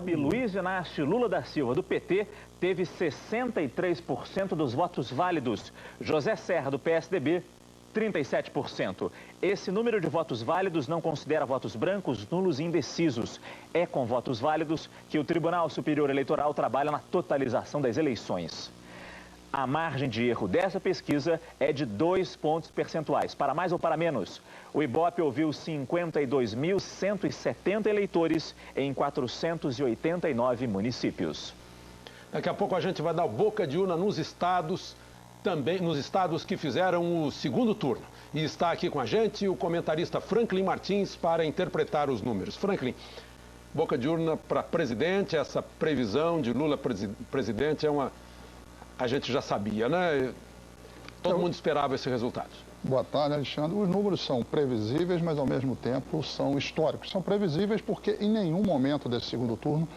Luiz Inácio Lula da Silva, do PT, teve 63% dos votos válidos. José Serra, do PSDB, 37%. Esse número de votos válidos não considera votos brancos, nulos e indecisos. É com votos válidos que o Tribunal Superior Eleitoral trabalha na totalização das eleições. A margem de erro dessa pesquisa é de 2 pontos percentuais, para mais ou para menos. O Ibope ouviu 52.170 eleitores em 489 municípios. Daqui a pouco a gente vai dar boca de urna nos estados, também nos estados que fizeram o segundo turno. E está aqui com a gente o comentarista Franklin Martins para interpretar os números. Franklin, boca de urna para presidente, essa previsão de Lula presidente é uma... A gente já sabia, né? Todo mundo esperava esse resultado. Boa tarde, Alexandre. Os números são previsíveis, mas ao mesmo tempo são históricos. São previsíveis porque em nenhum momento desse segundo turno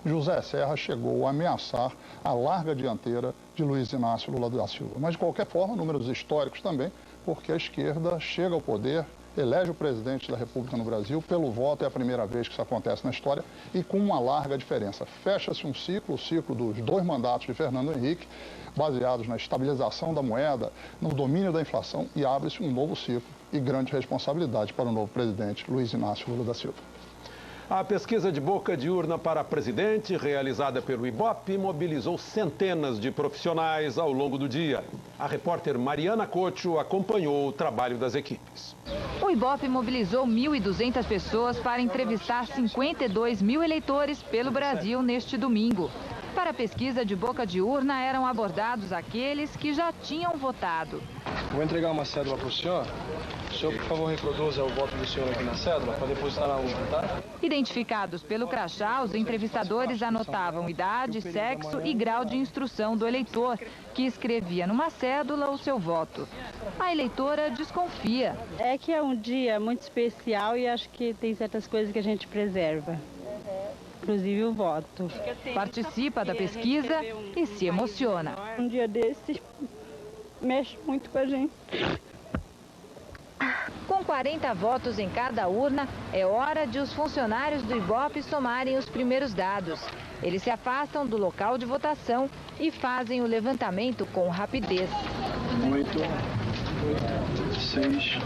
José Serra chegou a ameaçar a larga dianteira de Luiz Inácio Lula da Silva. Mas de qualquer forma, números históricos também, porque a esquerda chega ao poder, elege o presidente da República no Brasil pelo voto, é a primeira vez que isso acontece na história, e com uma larga diferença. Fecha-se um ciclo, o ciclo dos 2 mandatos de Fernando Henrique, baseados na estabilização da moeda, no domínio da inflação, e abre-se um novo ciclo e grande responsabilidade para o novo presidente Luiz Inácio Lula da Silva. A pesquisa de boca de urna para presidente, realizada pelo Ibope, mobilizou centenas de profissionais ao longo do dia. A repórter Mariana Cocho acompanhou o trabalho das equipes. O Ibope mobilizou 1.200 pessoas para entrevistar 52 mil eleitores pelo Brasil neste domingo. Para a pesquisa de boca de urna, eram abordados aqueles que já tinham votado. Vou entregar uma cédula para o senhor. O senhor, por favor, reproduza o voto do senhor aqui na cédula para depositar na urna, tá? Identificados pelo crachá, os entrevistadores anotavam idade, sexo e grau de instrução do eleitor, que escrevia numa cédula o seu voto. A eleitora desconfia. É que é um dia muito especial e acho que tem certas coisas que a gente preserva. Inclusive o voto. Participa da pesquisa e se emociona. Um dia desse mexe muito com a gente. Com 40 votos em cada urna, é hora de os funcionários do Ibope somarem os primeiros dados. Eles se afastam do local de votação e fazem o levantamento com rapidez. 8, 6,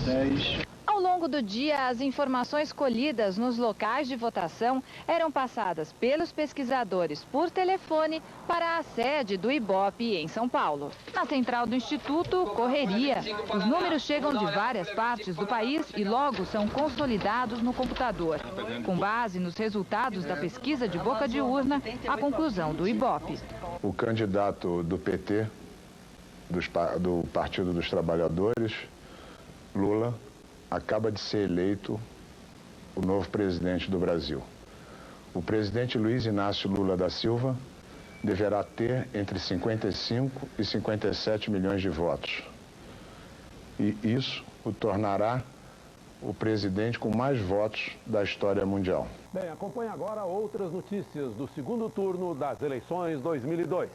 10... Ao longo do dia, as informações colhidas nos locais de votação eram passadas pelos pesquisadores por telefone para a sede do Ibope em São Paulo. Na central do Instituto, correria. Os números chegam de várias partes do país e logo são consolidados no computador. Com base nos resultados da pesquisa de boca de urna, a conclusão do Ibope. O candidato do PT, do Partido dos Trabalhadores, Lula, acaba de ser eleito o novo presidente do Brasil. O presidente Luiz Inácio Lula da Silva deverá ter entre 55 e 57 milhões de votos. E isso o tornará o presidente com mais votos da história mundial. Bem, acompanhe agora outras notícias do segundo turno das eleições 2002.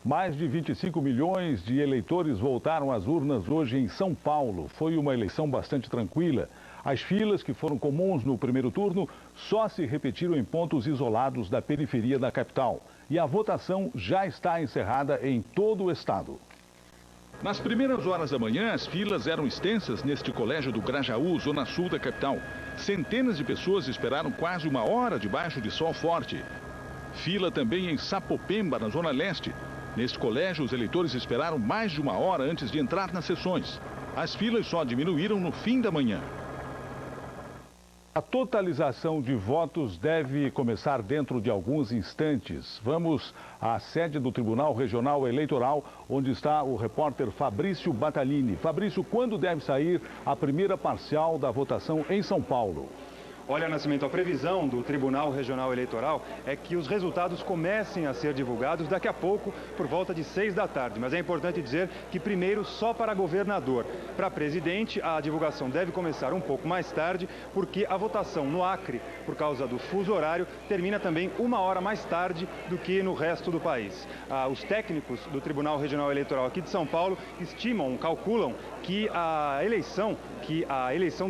Mais de 25 milhões de eleitores voltaram às urnas hoje em São Paulo. Foi uma eleição bastante tranquila. As filas, que foram comuns no primeiro turno, só se repetiram em pontos isolados da periferia da capital. E a votação já está encerrada em todo o estado. Nas primeiras horas da manhã, as filas eram extensas neste colégio do Grajaú, zona sul da capital. Centenas de pessoas esperaram quase 1 hora debaixo de sol forte. Fila também em Sapopemba, na zona leste. Neste colégio, os eleitores esperaram mais de 1 hora antes de entrar nas sessões. As filas só diminuíram no fim da manhã. A totalização de votos deve começar dentro de alguns instantes. Vamos à sede do Tribunal Regional Eleitoral, onde está o repórter Fabrício Batalini. Fabrício, quando deve sair a primeira parcial da votação em São Paulo? Olha, Nascimento, a previsão do Tribunal Regional Eleitoral é que os resultados comecem a ser divulgados daqui a pouco, por volta de 6 da tarde. Mas é importante dizer que primeiro só para governador. Para presidente, a divulgação deve começar um pouco mais tarde, porque a votação no Acre, por causa do fuso horário, termina também 1 hora mais tarde do que no resto do país. Os técnicos do Tribunal Regional Eleitoral aqui de São Paulo calculam que a eleição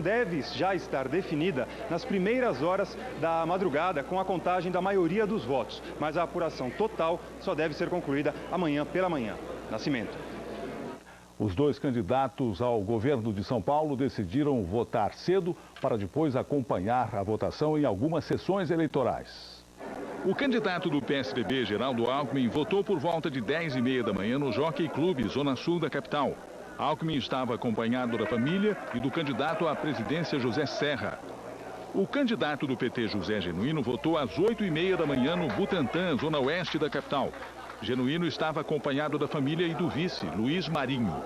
deve já estar definida nas primeiras horas da madrugada, com a contagem da maioria dos votos. Mas a apuração total só deve ser concluída amanhã pela manhã. Nascimento. Os dois candidatos ao governo de São Paulo decidiram votar cedo para depois acompanhar a votação em algumas sessões eleitorais. O candidato do PSDB, Geraldo Alckmin, votou por volta de 10h30 da manhã no Jockey Club, zona sul da capital. Alckmin estava acompanhado da família e do candidato à presidência, José Serra. O candidato do PT, José Genuíno, votou às 8h30 da manhã no Butantã, zona oeste da capital. Genuíno estava acompanhado da família e do vice, Luiz Marinho.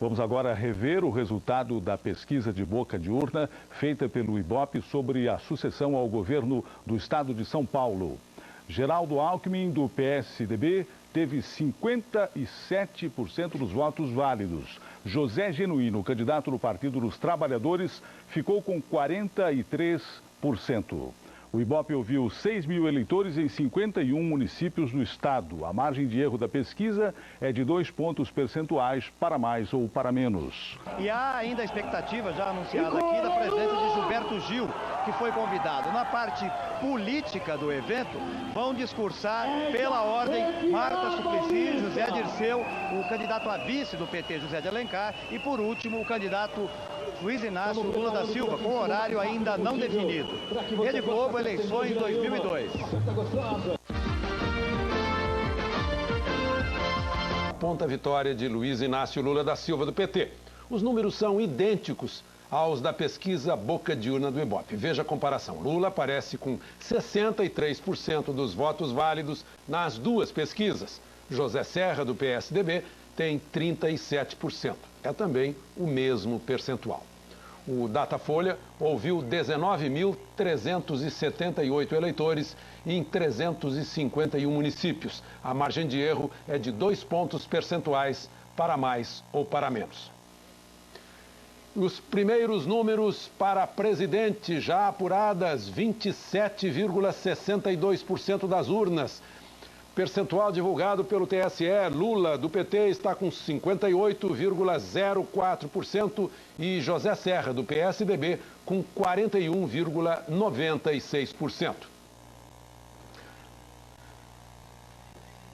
Vamos agora rever o resultado da pesquisa de boca de urna feita pelo IBOP sobre a sucessão ao governo do estado de São Paulo. Geraldo Alckmin, do PSDB, teve 57% dos votos válidos. José Genuíno, candidato do Partido dos Trabalhadores, ficou com 43%. O IBOP ouviu 6 mil eleitores em 51 municípios do estado. A margem de erro da pesquisa é de 2 pontos percentuais para mais ou para menos. E há ainda a expectativa, já anunciada aqui, da presença de Gilberto Gil, que foi convidado. Na parte política do evento, vão discursar pela ordem Marta Suplicy, José Dirceu, o candidato a vice do PT, José de Alencar, e por último o candidato Luiz Inácio Lula da Silva, com horário ainda não definido. Rede Globo, eleições 2002. Aponta a vitória de Luiz Inácio Lula da Silva, do PT. Os números são idênticos aos da pesquisa boca de urna do IBOP. Veja a comparação. Lula aparece com 63% dos votos válidos nas duas pesquisas. José Serra, do PSDB, tem 37%. É também o mesmo percentual. O Datafolha ouviu 19.378 eleitores em 351 municípios. A margem de erro é de 2 pontos percentuais para mais ou para menos. Os primeiros números para presidente já apuradas, 27,62% das urnas. Percentual divulgado pelo TSE, Lula, do PT, está com 58,04% e José Serra, do PSDB, com 41,96%.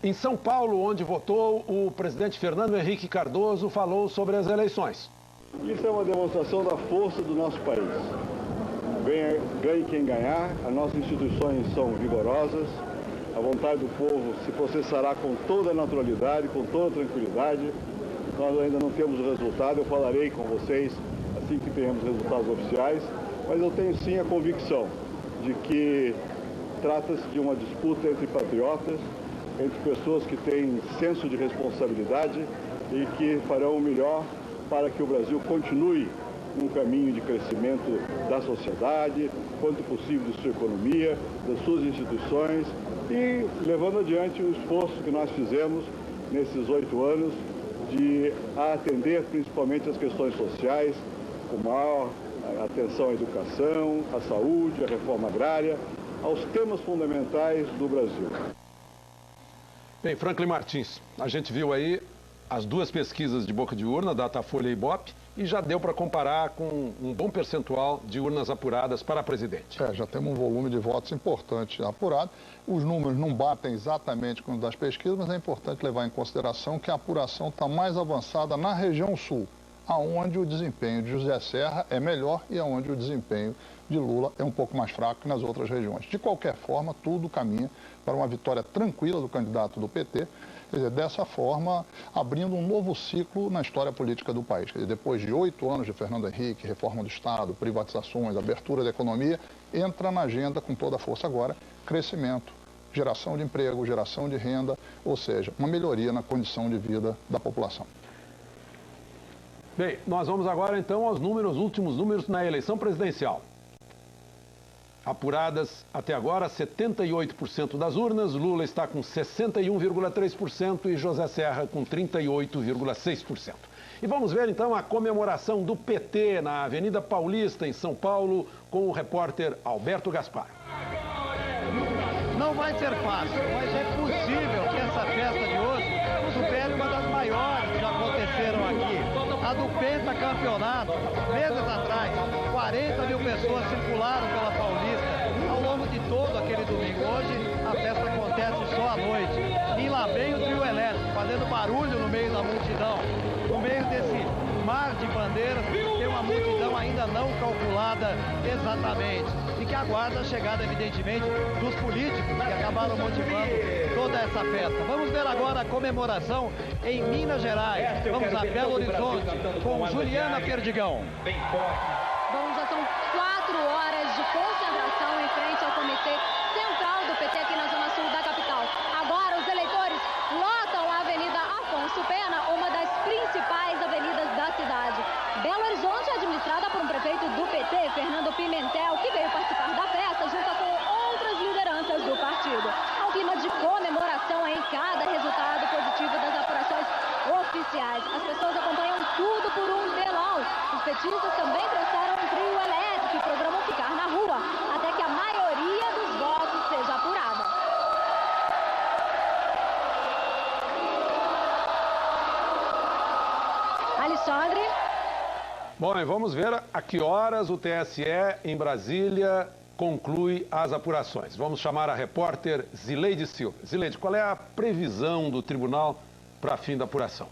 Em São Paulo, onde votou, o presidente Fernando Henrique Cardoso falou sobre as eleições. Isso é uma demonstração da força do nosso país. Ganhe quem ganhar, as nossas instituições são vigorosas. A vontade do povo se processará com toda a naturalidade, com toda a tranquilidade. Nós ainda não temos o resultado, eu falarei com vocês assim que tenhamos resultados oficiais, mas eu tenho sim a convicção de que trata-se de uma disputa entre patriotas, entre pessoas que têm senso de responsabilidade e que farão o melhor para que o Brasil continue um caminho de crescimento da sociedade, quanto possível de sua economia, das suas instituições e levando adiante o esforço que nós fizemos nesses 8 anos de atender principalmente as questões sociais, com maior atenção à educação, à saúde, à reforma agrária, aos temas fundamentais do Brasil. Bem, Franklin Martins, a gente viu aí as duas pesquisas de boca de urna, Datafolha e IBOP, e já deu para comparar com um bom percentual de urnas apuradas para presidente. Já temos um volume de votos importante apurado. Os números não batem exatamente com os das pesquisas, mas é importante levar em consideração que a apuração está mais avançada na região sul, aonde o desempenho de José Serra é melhor e aonde o desempenho de Lula é um pouco mais fraco que nas outras regiões. De qualquer forma, tudo caminha para uma vitória tranquila do candidato do PT, quer dizer, dessa forma, abrindo um novo ciclo na história política do país. Quer dizer, depois de 8 anos de Fernando Henrique, reforma do Estado, privatizações, abertura da economia, entra na agenda com toda a força agora, crescimento, geração de emprego, geração de renda, ou seja, uma melhoria na condição de vida da população. Bem, nós vamos agora então aos últimos números na eleição presidencial. Apuradas até agora 78% das urnas, Lula está com 61,3% e José Serra com 38,6%. E vamos ver então a comemoração do PT na Avenida Paulista, em São Paulo, com o repórter Alberto Gaspar. Não vai ser fácil, mas é possível que essa festa de hoje supere uma das maiores que já aconteceram aqui. A do pentacampeonato, meses atrás, 40 mil pessoas circularam pela Paulista ao longo de todo aquele domingo. Hoje a festa acontece só à noite. Em lá vem o trio elétrico, fazendo barulho no meio da multidão. No meio desse mar de bandeiras, tem uma multidão ainda não calculada exatamente e que aguarda a chegada, evidentemente, dos políticos que acabaram motivando toda essa festa. Vamos ver agora a comemoração em Minas Gerais. Vamos a Belo Horizonte com Juliana Perdigão. Bom, já são 4 horas de concentração em frente ao Comitê Central do PT aqui na Zona Sul da capital. Agora os eleitores lotam a Avenida Afonso Pena, uma das principais avenidas da cidade. Belo Horizonte é administrada por um prefeito do PT, Fernando Pimentel, que veio participar da festa junto com outras lideranças do partido. Há um clima de comemoração em cada resultado positivo das apurações oficiais. As pessoas acompanham tudo por um telão. Os petistas também trouxeram um trio elétrico e programam ficar na rua até que a maioria dos votos seja apurada. Alexandre. Bom, e vamos ver a que horas o TSE em Brasília conclui as apurações. Vamos chamar a repórter Zileide Silva. Zileide, qual é a previsão do tribunal para fim da apuração?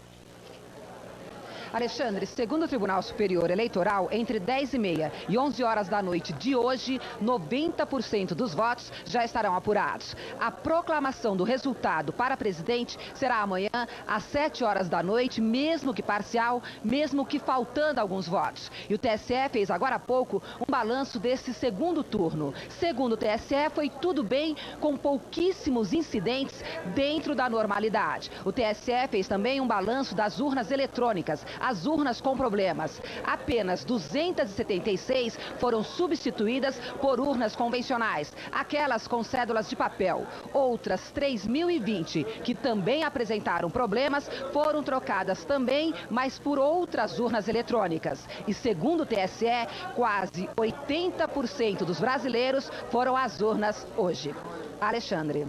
Alexandre, segundo o Tribunal Superior Eleitoral, entre 10h30 e 11 horas da noite de hoje, 90% dos votos já estarão apurados. A proclamação do resultado para presidente será amanhã às 7 horas da noite, mesmo que parcial, mesmo que faltando alguns votos. E o TSE fez agora há pouco um balanço desse segundo turno. Segundo o TSE, foi tudo bem, com pouquíssimos incidentes dentro da normalidade. O TSE fez também um balanço das urnas eletrônicas, as urnas com problemas. Apenas 276 foram substituídas por urnas convencionais, aquelas com cédulas de papel. Outras 3.020, que também apresentaram problemas, foram trocadas também, mas por outras urnas eletrônicas. E segundo o TSE, quase 80% dos brasileiros foram às urnas hoje. Alexandre.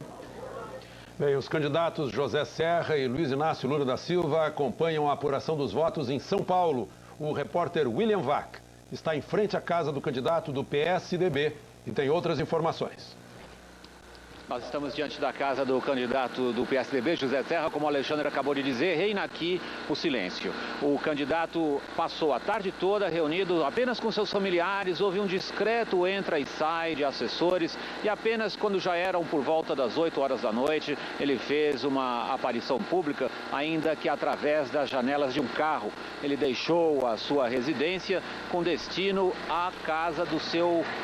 Bem, os candidatos José Serra e Luiz Inácio Lula da Silva acompanham a apuração dos votos em São Paulo. O repórter William Vac está em frente à casa do candidato do PSDB e tem outras informações. Nós estamos diante da casa do candidato do PSDB, José Serra. Como o Alexandre acabou de dizer, reina aqui o silêncio. O candidato passou a tarde toda reunido apenas com seus familiares, houve um discreto entra e sai de assessores e apenas quando já eram por volta das 8 horas da noite, ele fez uma aparição pública, ainda que através das janelas de um carro. Ele deixou a sua residência com destino à casa do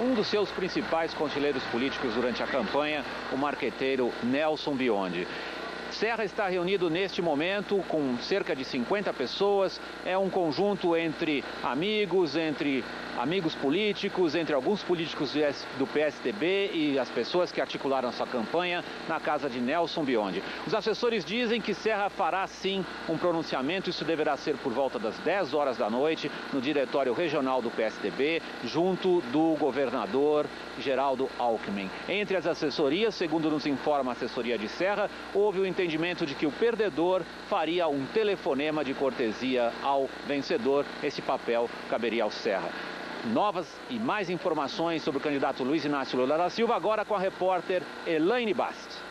um dos seus principais conselheiros políticos durante a campanha, o marqueteiro Nelson Biondi. Serra está reunido neste momento com cerca de 50 pessoas. É um conjunto entre amigos políticos, entre alguns políticos do PSDB e as pessoas que articularam sua campanha na casa de Nelson Biondi. Os assessores dizem que Serra fará sim um pronunciamento. Isso deverá ser por volta das 10 horas da noite no diretório regional do PSDB, junto do governador Geraldo Alckmin. Entre as assessorias, segundo nos informa a assessoria de Serra, houve o entendimento de que o perdedor faria um telefonema de cortesia ao vencedor. Esse papel caberia ao Serra. Novas e mais informações sobre o candidato Luiz Inácio Lula da Silva, agora com a repórter Elaine Bast.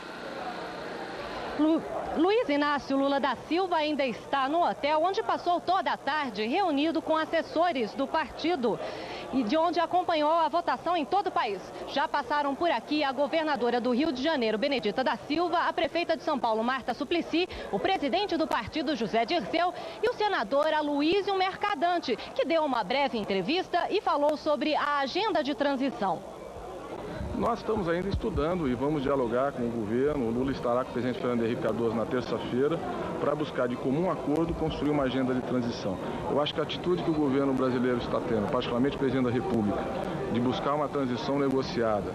Luiz Inácio Lula da Silva ainda está no hotel onde passou toda a tarde reunido com assessores do partido e de onde acompanhou a votação em todo o país. Já passaram por aqui a governadora do Rio de Janeiro, Benedita da Silva, a prefeita de São Paulo, Marta Suplicy, o presidente do partido, José Dirceu, e o senador Aloysio Mercadante, que deu uma breve entrevista e falou sobre a agenda de transição. Nós estamos ainda estudando e vamos dialogar com o governo. O Lula estará com o presidente Fernando Henrique Cardoso na terça-feira para buscar de comum acordo construir uma agenda de transição. Eu acho que a atitude que o governo brasileiro está tendo, particularmente o presidente da República, de buscar uma transição negociada,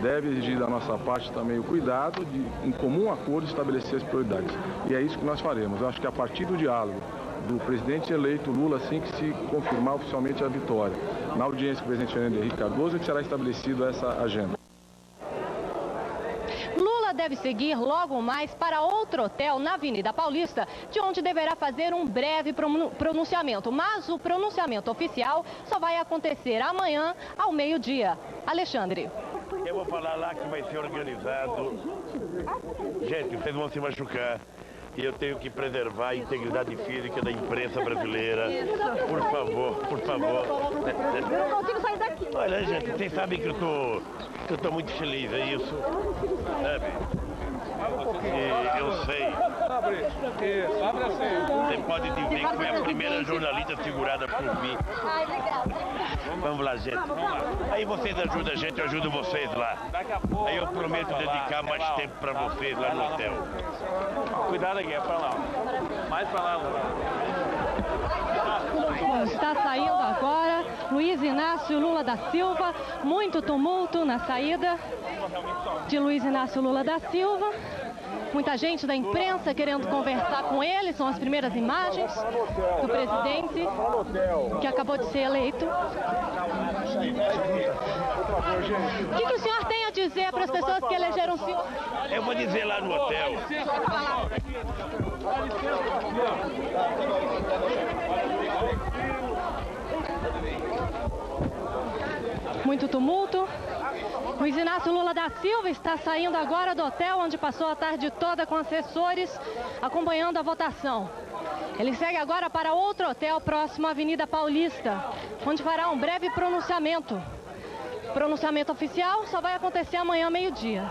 deve exigir da nossa parte também o cuidado de, em comum acordo, estabelecer as prioridades. E é isso que nós faremos. Eu acho que a partir do diálogo do presidente eleito Lula, assim que se confirmar oficialmente a vitória, na audiência com o presidente Fernando Henrique Cardoso, é que será estabelecida essa agenda. Lula deve seguir logo mais para outro hotel na Avenida Paulista, de onde deverá fazer um breve pronunciamento. Mas o pronunciamento oficial só vai acontecer amanhã ao meio-dia. Alexandre. Eu vou falar lá que vai ser organizado. Gente, vocês vão se machucar. E eu tenho que preservar a integridade física da imprensa brasileira. Por favor, por favor. Eu não consigo sair daqui. Olha, gente, vocês sabem que eu tô muito feliz, é isso? Sabe? E eu sei. Abre assim. Você pode dizer que foi a primeira jornalista segurada por mim. Ai, obrigada. Vamos lá, gente. Aí vocês ajudam a gente, eu ajudo vocês lá. Aí eu prometo dedicar mais tempo para vocês lá no hotel. Cuidado aqui, é pra lá. Mais pra lá, Está saindo agora Luiz Inácio Lula da Silva. Muito tumulto na saída de Luiz Inácio Lula da Silva. Muita gente da imprensa querendo conversar com ele. São as primeiras imagens do presidente que acabou de ser eleito. O que o senhor tem a dizer para as pessoas que elegeram o senhor? Eu vou dizer lá no hotel. Muito tumulto. Luiz Inácio Lula da Silva está saindo agora do hotel onde passou a tarde toda com assessores acompanhando a votação. Ele segue agora para outro hotel próximo à Avenida Paulista, onde fará um breve pronunciamento. O pronunciamento oficial só vai acontecer amanhã meio-dia.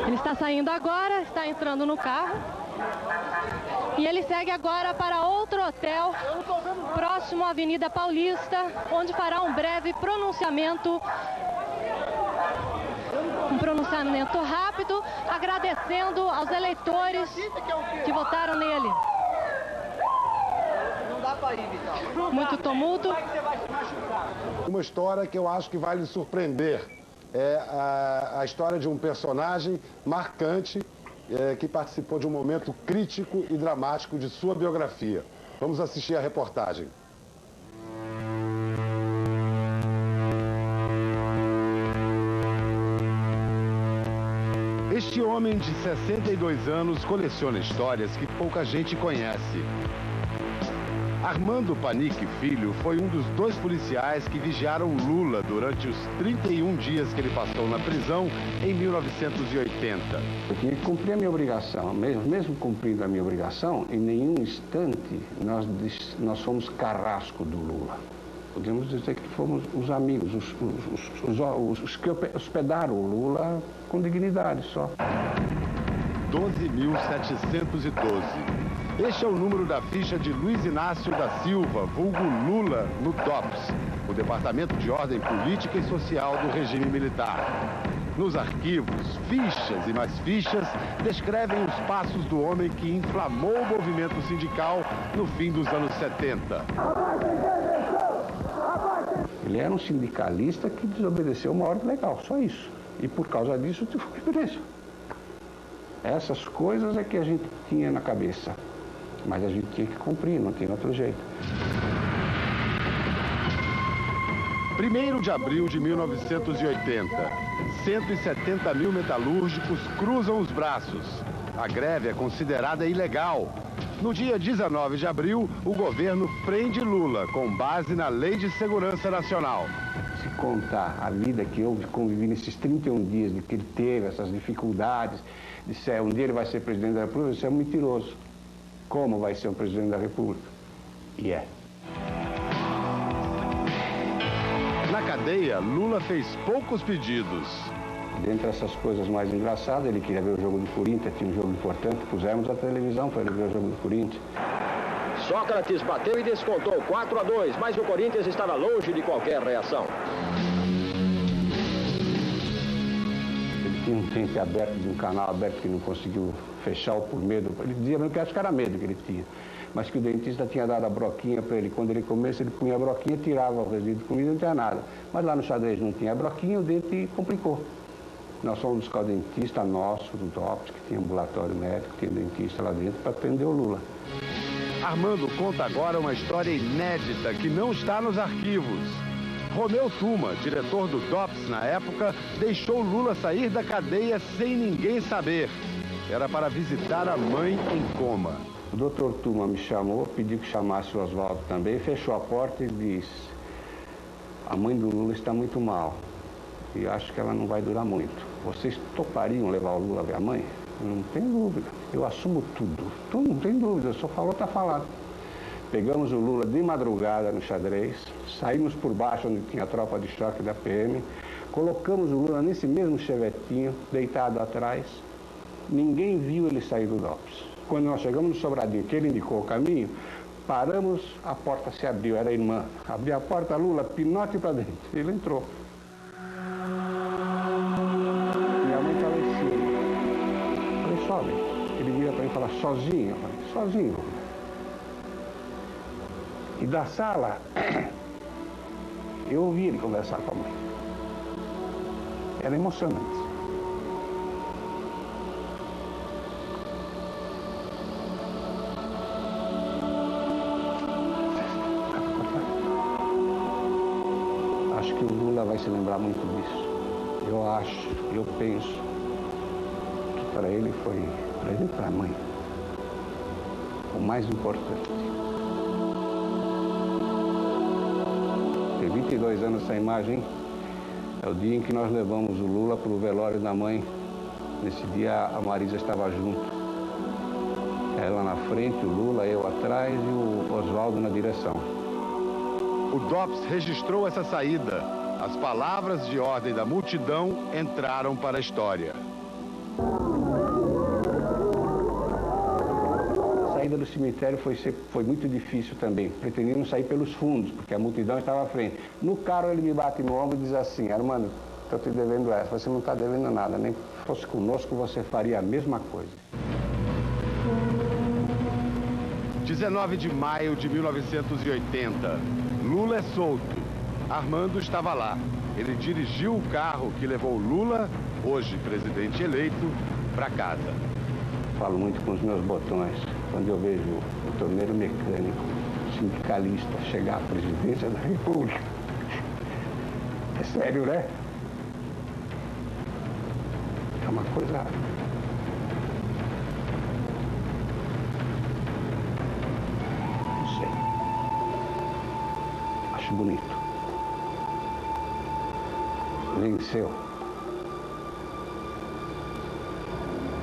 Ele está saindo agora, está entrando no carro. E ele segue agora para outro hotel próximo à Avenida Paulista, onde fará um breve pronunciamento. Um pronunciamento rápido, agradecendo aos eleitores que votaram nele. Muito tumulto. Uma história que eu acho que vai lhe surpreender. É a história de um personagem marcante que participou de um momento crítico e dramático de sua biografia. Vamos assistir a reportagem. Este homem de 62 anos coleciona histórias que pouca gente conhece. Armando Panic Filho foi um dos 2 policiais que vigiaram Lula durante os 31 dias que ele passou na prisão em 1980. Eu tinha que cumprir a minha obrigação. Mesmo cumprindo a minha obrigação, em nenhum instante nós fomos carrasco do Lula. Podemos dizer que fomos os amigos, os que hospedaram o Lula com dignidade só. 12.712. Este é o número da ficha de Luiz Inácio da Silva, vulgo Lula, no DOPS, o Departamento de Ordem Política e Social do regime militar. Nos arquivos, fichas e mais fichas descrevem os passos do homem que inflamou o movimento sindical no fim dos anos 70. Ele era um sindicalista que desobedeceu uma ordem legal, só isso. E por causa disso, eu fui preso. Essas coisas é que a gente tinha na cabeça. Mas a gente tinha que cumprir, não tem outro jeito. 1º de abril de 1980. 170 mil metalúrgicos cruzam os braços. A greve é considerada ilegal. No dia 19 de abril, o governo prende Lula, com base na Lei de Segurança Nacional. Se contar a vida que eu convivi nesses 31 dias, de que ele teve essas dificuldades, de se um dia ele vai ser presidente da República, isso é um mentiroso. Como vai ser um presidente da República? E é. Na cadeia, Lula fez poucos pedidos. Dentre essas coisas mais engraçadas, ele queria ver o jogo do Corinthians, tinha um jogo importante, pusemos a televisão para ele ver o jogo do Corinthians. Sócrates bateu e descontou 4-2, mas o Corinthians estava longe de qualquer reação. Ele tinha um dente aberto, de um canal aberto que não conseguiu fechar por medo. Ele dizia mesmo que acho que era medo que ele tinha. Mas que o dentista tinha dado a broquinha para ele. Quando ele comesse, ele punha a broquinha, tirava o resíduo de comida, não tinha nada. Mas lá no xadrez não tinha a broquinha, o dente complicou. Nós fomos buscar o dentista nosso, do DOPS, que tinha ambulatório médico, tinha dentista lá dentro, para atender o Lula. Armando conta agora uma história inédita que não está nos arquivos. Romeu Tuma, diretor do DOPS na época, deixou Lula sair da cadeia sem ninguém saber. Era para visitar a mãe em coma. O doutor Tuma me chamou, pediu que chamasse o Oswaldo também, fechou a porta e disse: a mãe do Lula está muito mal e acho que ela não vai durar muito. Vocês topariam levar o Lula a ver a mãe? Não tem dúvida, eu assumo tudo. Então não tem dúvida, só falou, está falado. Pegamos o Lula de madrugada no xadrez, saímos por baixo onde tinha a tropa de choque da PM, colocamos o Lula nesse mesmo chevetinho, deitado atrás. Ninguém viu ele sair do DOPS. Quando nós chegamos no Sobradinho, que ele indicou o caminho, paramos, a porta se abriu, era a irmã. Abriu a porta, Lula, pinote para dentro. Ele entrou. Minha mãe estava em cima. Eu falei, sobe. Ele vira para mim e fala, sozinho? Eu falei, sozinho. E da sala, eu ouvi ele conversar com a mãe. Era emocionante. Acho que o Lula vai se lembrar muito disso. Eu acho, eu penso que para ele foi, para ele e para a mãe, o mais importante. Tem 22 anos essa imagem, é o dia em que nós levamos o Lula para o velório da mãe. Nesse dia a Marisa estava junto. Ela na frente, o Lula, eu atrás e o Oswaldo na direção. O DOPS registrou essa saída. As palavras de ordem da multidão entraram para a história. A saída do cemitério foi muito difícil também. Pretendíamos sair pelos fundos, porque a multidão estava à frente. No carro ele me bate no ombro e diz assim, Armando, estou te devendo essa, você não está devendo nada, nem que fosse conosco você faria a mesma coisa. 19 de maio de 1980. Lula é solto. Armando estava lá. Ele dirigiu o carro que levou Lula, hoje presidente eleito, para casa. Falo muito com os meus botões. Quando eu vejo o torneiro mecânico, sindicalista, chegar à presidência da República. É sério, né? É uma coisa... Não sei. Acho bonito. Venceu.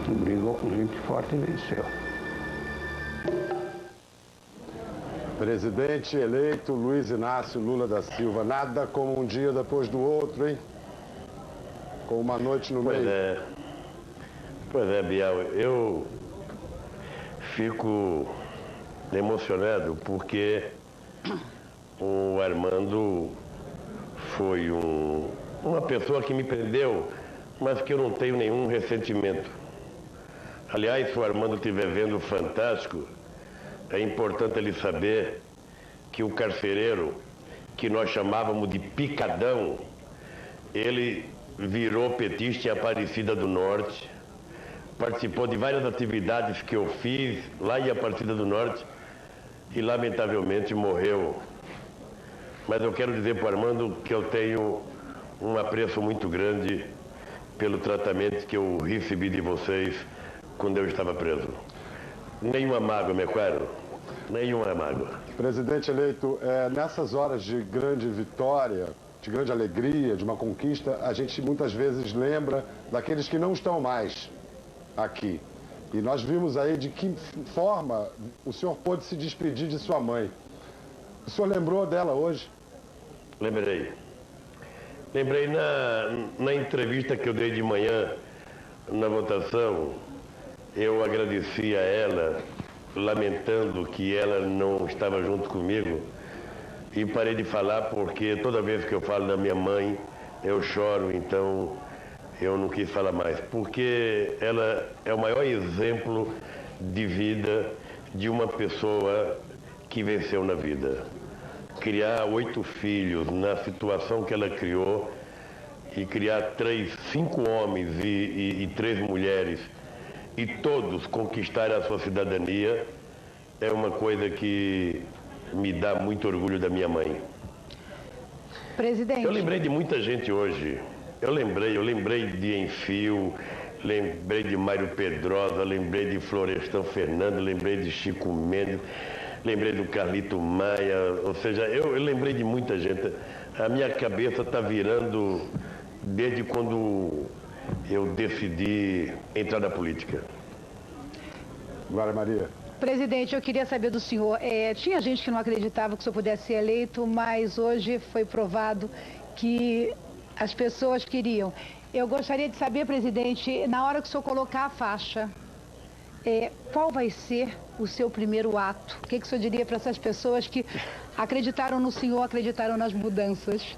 Brigou com gente forte e venceu. Presidente eleito Luiz Inácio Lula da Silva. Nada como um dia depois do outro, hein? Com uma noite no meio. Pois é, Bial. Eu fico emocionado porque o Armando foi uma pessoa que me prendeu, mas que eu não tenho nenhum ressentimento. Aliás, se o Armando estiver vendo o Fantástico, é importante ele saber que o carcereiro, que nós chamávamos de Picadão, ele virou petista em Aparecida do Norte, participou de várias atividades que eu fiz lá em Aparecida do Norte e, lamentavelmente, morreu. Mas eu quero dizer para o Armando que eu tenho um apreço muito grande pelo tratamento que eu recebi de vocês quando eu estava preso. Nenhuma mágoa, meu caro. Nenhuma mágoa. Presidente eleito, nessas horas de grande vitória, de grande alegria, de uma conquista, a gente muitas vezes lembra daqueles que não estão mais aqui. E nós vimos aí de que forma o senhor pôde se despedir de sua mãe. O senhor lembrou dela hoje? Lembrei. Lembrei na entrevista que eu dei de manhã na votação, eu agradeci a ela lamentando que ela não estava junto comigo e parei de falar porque toda vez que eu falo da minha mãe, eu choro, então eu não quis falar mais. Porque ela é o maior exemplo de vida de uma pessoa que venceu na vida. Criar 8 filhos na situação que ela criou e criar 5 homens e 3 mulheres e todos conquistarem a sua cidadania é uma coisa que me dá muito orgulho da minha mãe. Presidente. Eu lembrei de muita gente hoje. Eu lembrei de Enfio, lembrei de Mário Pedrosa, lembrei de Florestan Fernando, lembrei de Chico Mendes, lembrei do Carlito Maia, ou seja, eu lembrei de muita gente. A minha cabeça está virando desde quando eu decidi entrar na política. Glória Maria. Presidente, eu queria saber do senhor, tinha gente que não acreditava que o senhor pudesse ser eleito, mas hoje foi provado que as pessoas queriam. Eu gostaria de saber, presidente, na hora que o senhor colocar a faixa, qual vai ser o seu primeiro ato? O que o senhor diria para essas pessoas que acreditaram no senhor, acreditaram nas mudanças?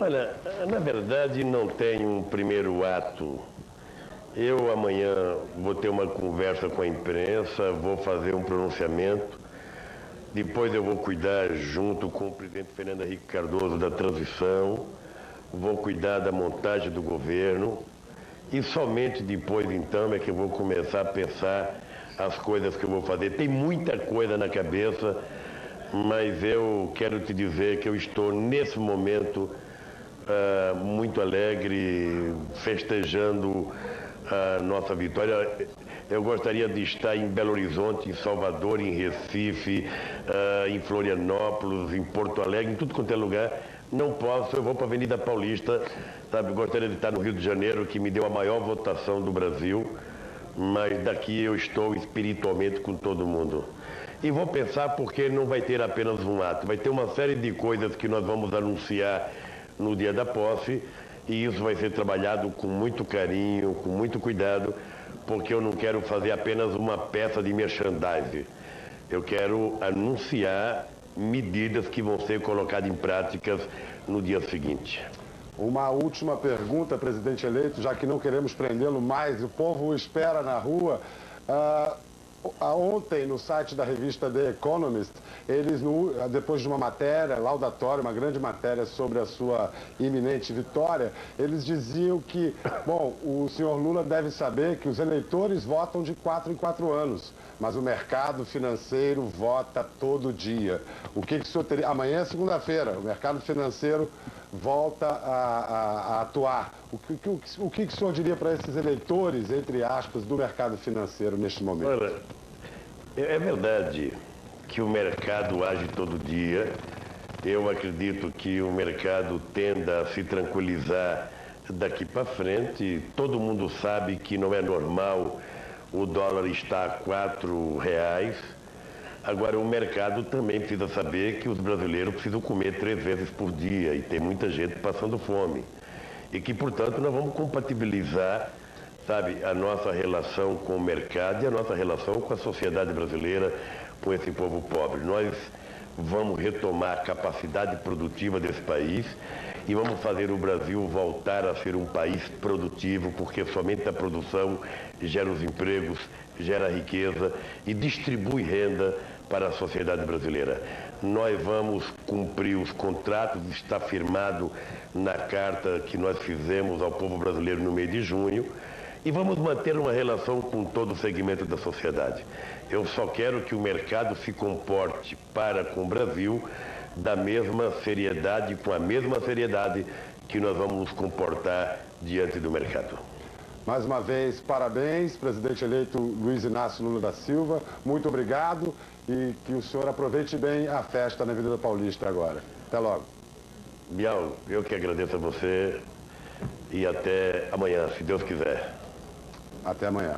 Olha, na verdade não tem um primeiro ato. Eu amanhã vou ter uma conversa com a imprensa, vou fazer um pronunciamento, depois eu vou cuidar junto com o presidente Fernando Henrique Cardoso da transição, vou cuidar da montagem do governo e somente depois então é que eu vou começar a pensar as coisas que eu vou fazer. Tem muita coisa na cabeça, mas eu quero te dizer que eu estou nesse momento muito alegre, festejando a nossa vitória. Eu gostaria de estar em Belo Horizonte, em Salvador, em Recife, em Florianópolis, em Porto Alegre, em tudo quanto é lugar. Não posso, eu vou para a Avenida Paulista, sabe? Gostaria de estar no Rio de Janeiro, que me deu a maior votação do Brasil, mas daqui eu estou espiritualmente com todo mundo. E vou pensar porque não vai ter apenas um ato, vai ter uma série de coisas que nós vamos anunciar no dia da posse, e isso vai ser trabalhado com muito carinho, com muito cuidado, porque eu não quero fazer apenas uma peça de merchandising. Eu quero anunciar medidas que vão ser colocadas em práticas no dia seguinte. Uma última pergunta, presidente eleito, já que não queremos prendê-lo mais, o povo o espera na rua. Ontem, no site da revista The Economist, eles, depois de uma matéria laudatória, uma grande matéria sobre a sua iminente vitória, eles diziam que, bom, o senhor Lula deve saber que os eleitores votam de 4 em 4 anos, mas o mercado financeiro vota todo dia. O que o senhor teria... Amanhã é segunda-feira, o mercado financeiro volta a atuar. O que o senhor diria para esses eleitores, entre aspas, do mercado financeiro neste momento? Olha, é verdade que o mercado age todo dia. Eu acredito que o mercado tenda a se tranquilizar daqui para frente. Todo mundo sabe que não é normal o dólar estar a R$4. Agora, o mercado também precisa saber que os brasileiros precisam comer 3 vezes por dia e tem muita gente passando fome. E que, portanto, nós vamos compatibilizar, sabe, a nossa relação com o mercado e a nossa relação com a sociedade brasileira, com esse povo pobre. Nós vamos retomar a capacidade produtiva desse país e vamos fazer o Brasil voltar a ser um país produtivo, porque somente a produção gera os empregos, gera riqueza e distribui renda para a sociedade brasileira. Nós vamos cumprir os contratos, está firmado na carta que nós fizemos ao povo brasileiro no mês de junho, e vamos manter uma relação com todo o segmento da sociedade. Eu só quero que o mercado se comporte para com o Brasil da mesma seriedade, com a mesma seriedade que nós vamos nos comportar diante do mercado. Mais uma vez, parabéns, presidente eleito Luiz Inácio Lula da Silva. Muito obrigado e que o senhor aproveite bem a festa na Avenida Paulista agora. Até logo. Bial, eu que agradeço a você e até amanhã, se Deus quiser. Até amanhã.